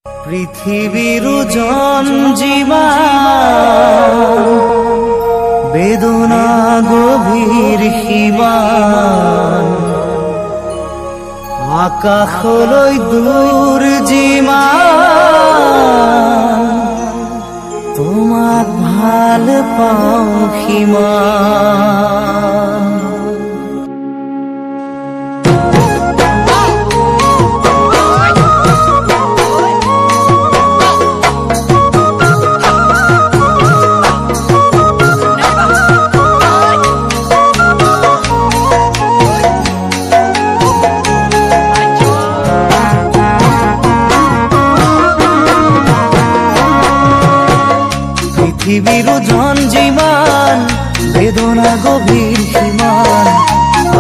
পৃথিবীৰ জঞ্জিমা বেদনা গভীৰ সীমান আকাশলৈ দূৰ যিমান তোমাক ভাল পাওঁ সিমান। পৃথিবীৰ জঞ্জিমান বেদনা গভীৰ সীমান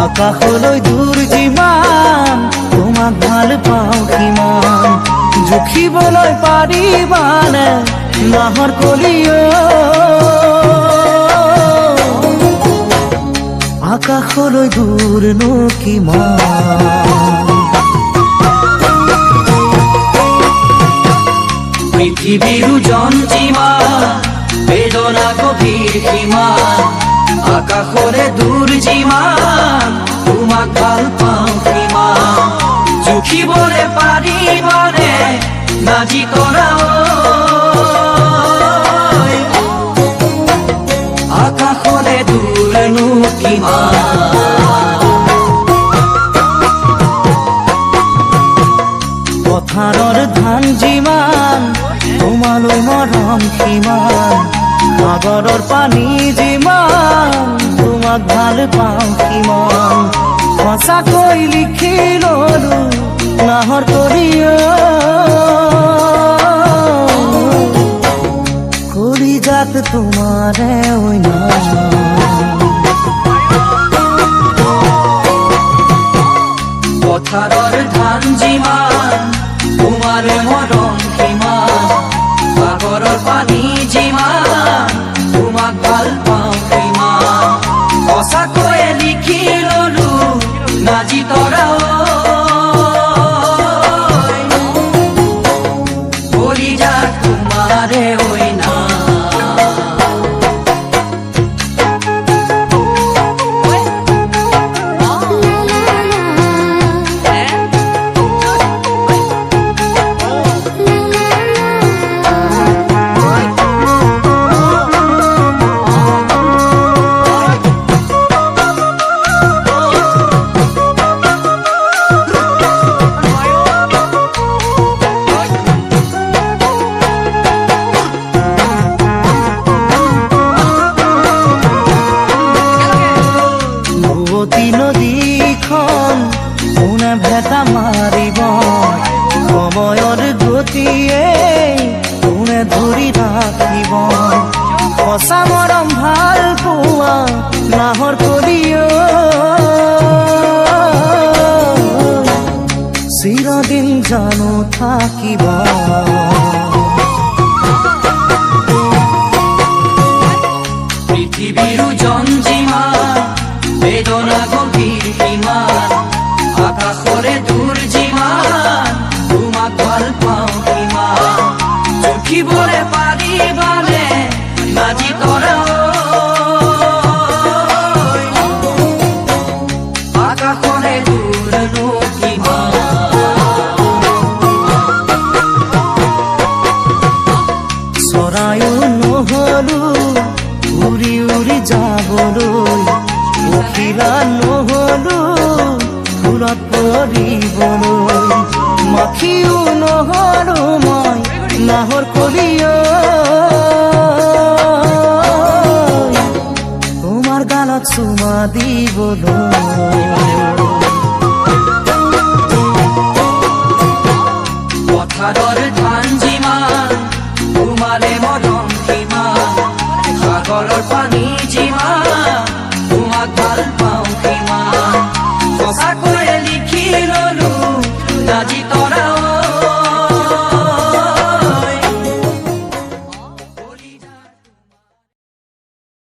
আকাশলৈ দূৰ যিমান তোমাক ভাল পাওঁ সিমান। জুখিবলৈ পাৰিবানে নাহৰ কলিও আকাশলৈ দূৰনো কিমান। পৃথিবীৰ জঞ্জিমান বেদনা গভীৰ সীমান আকাশলে দূৰ যিমান তোমাক ভাল পাওঁ সিমান। জুখিবলে পাৰিবানে নাজি কৰা আকাশলে দূৰনো কিমান। পথাৰৰ ধান যিমান তোমালৈ মৰম সিমান। সাগৰৰ পানী যিমান তোমাক ভাল পাওঁ সিমান। সঁচাকৈ লিখি ললো নাহৰ কলিও কলিজাত তোমাৰে অন্য। পথাৰৰ ধান যিমান তোমাৰে মৰম সিমান। সাগৰৰ পানী যিমান তোমাক ভাল পাওঁ সিমান। সঁচাকৈয়ে লিখি ললো নাজি তৰা কলিজাত তোমাৰে অইনা। নদীখন কোনে ভেটা মাৰিব সময়ৰ গতিয়ে কোনে ধৰি ৰাখিব। সঁচা মৰম ভাল পোৱা নাহৰ কলিও চিৰদিন জানো থাকিব। পৃথিবীৰ জঞ্জিমান বেদনা গভীৰ সীমান আকাশলে দূৰ যিমান তোমাক ভাল পাওঁ সিমান। জুখিবলে পাৰিবানে নাজি তৰা আকাশলে দূৰনো কিমান। চৰায়ো নহলো উৰি উৰি যাবলৈ পখিলা নহলো ফুলত পৰিবলৈ। মাখিও নহলো মই নাহৰ কলিও তোমাৰ গালত চুমা দিবলৈ।